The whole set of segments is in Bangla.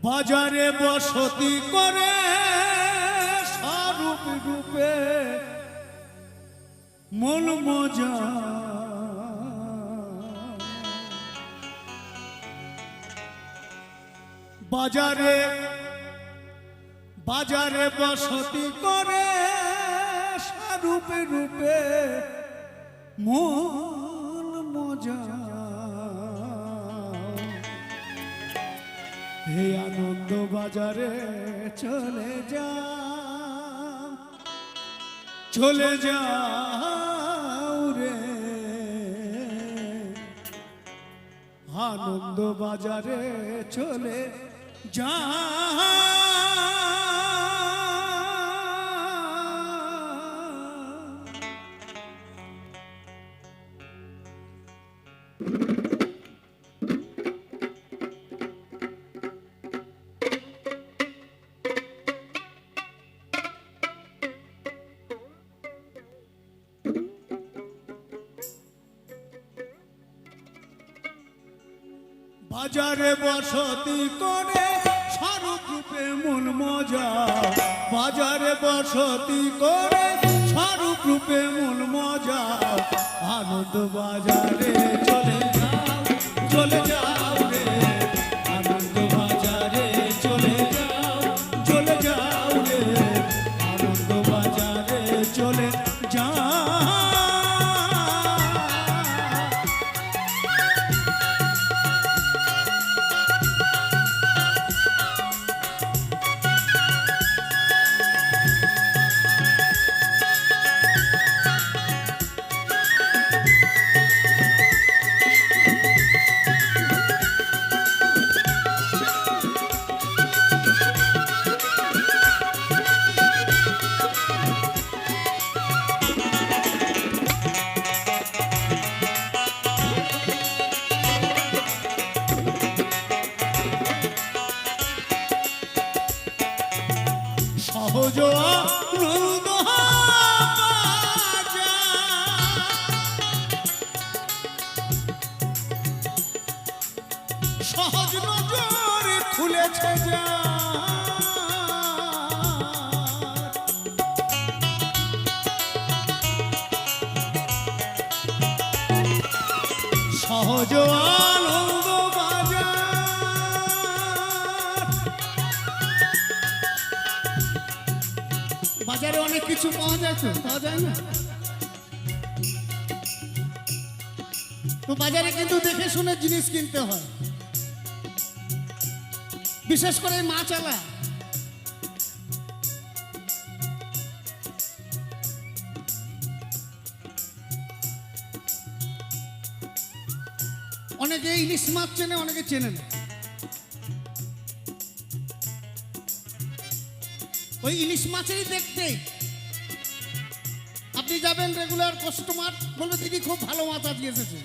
বাজারে বসতি করে স্বরূপ রূপে মন মজা বাজারে বাজারে বসতি করে স্বরূপ রূপে মন মজা হে আনন্দ বাজারে চলে যাও রে আনন্দ বাজারে চলে যাও বাজারে বসতি করে স্বরূপ রূপে মন মজা বাজারে বসতি করে স্বরূপ রূপে মন মজা আনন্দ বাজারে চলে যাও রে আনন্দ বাজারে চলে যাও রে আনন্দ বাজারে চলে যাও সহজ আনন্দ সহজ নজর খুলেছে যা সহজ আনন্দ বাজারে অনেক কিছু পাওয়া যায় না তো বাজারে কিন্তু দেখে শুনে জিনিস কিনতে হয় বিশেষ করে মাছ আলা অনেকে ইলিশ মাছ চেনে অনেকে চেনে না ওই ইলিশ মাছেরই দেখতে আপনি যাবেন রেগুলার কাস্টমার বলবে দিদি খুব ভালো মাছ আজকে এসেছে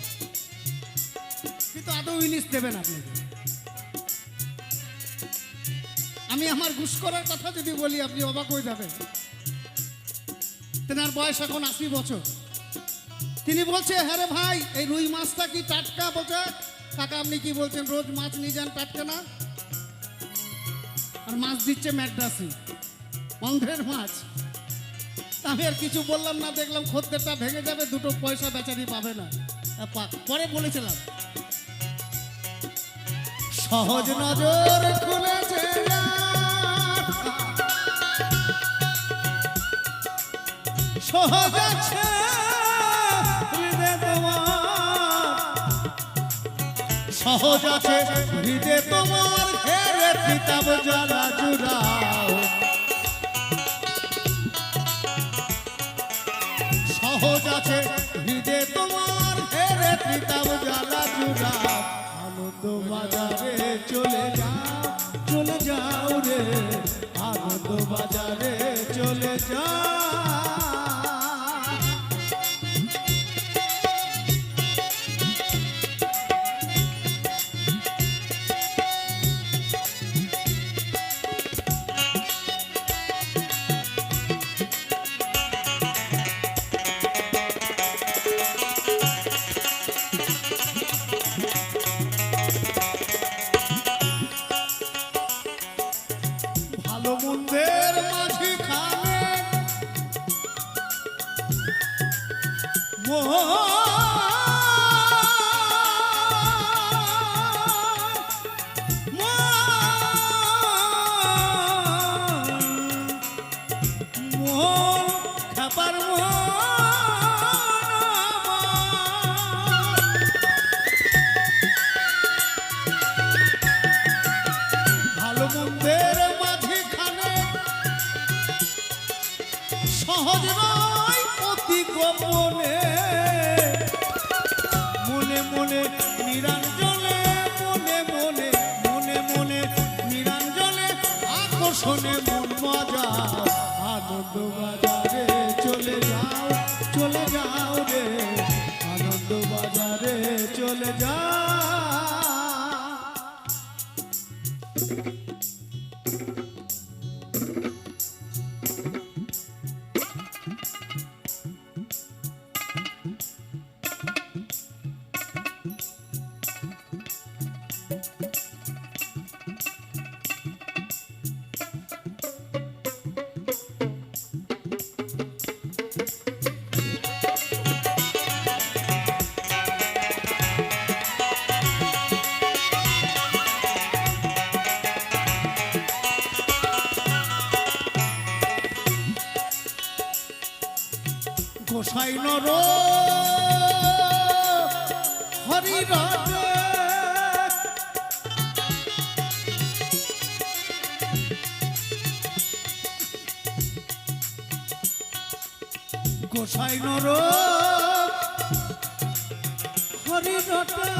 কিন্তু আদৌ ইলিশ দেবেন আপনাকে আমি আমার ঘুষ করার কথা যদি বলি আপনি অবাক হয়ে যাবেন তেনার বয়স এখন 80 বছর তিনি বলছে হ্যাঁ রে ভাই এই রুই মাছটা কি টাটকা বলছে কাকা আপনি কি বলছেন রোজ মাছ নিয়ে যান টাটকা না আর মাছ দিচ্ছে ম্যাড্রাসি অন্ধ্রের মাছ আমি আর কিছু বললাম না দেখলাম খদ্দেরটা ভেঙে যাবে দুটো পয়সা বেচারি পাবে না পরে বলেছিলাম সহজ নজর খুলেছে সহজ আছে সহজ আছে হৃদয় তোমার ঘেরে পিতাব জ্বালা জুড়াও সহজ আছে হৃদয় তোমার ঘেরে পিতাব জ্বালা জুড়াও আনন্দ বাজারে চলে যাও রে আনন্দ বাজারে চলে যাও ভালো মন্দের মাঝখানে সহজ নয় অতি গোপনে মনে মনে নিরঞ্জনে মনে মনে মনে মনে নিরঞ্জনে আকর্ষণে মন মজা আনন্দ বাজারে চলে যাও রে আনন্দ বাজারে চলে যাও। গোসাই নর হরি রাজে গোসাই নর হরি রাজে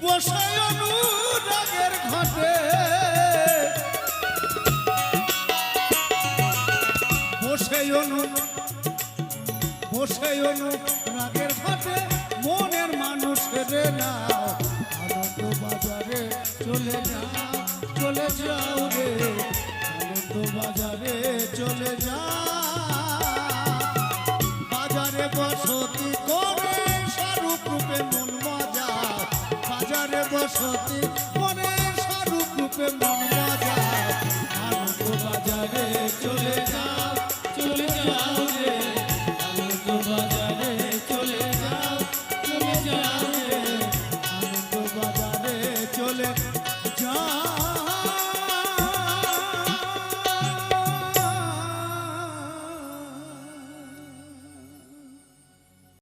বসাই অনুরাগের ঘটে বসে রাগের ঘাটে মনের মানুষের নাও আনন্দ বাজারে চলে যাও রে আনন্দ বাজারে চলে যাও। বাজারে বসতি করে স্বরূপ রূপে মন মজা বাজারে বসতি করে স্বরূপ রূপে মন মজা আনন্দ বাজারে চলে যাও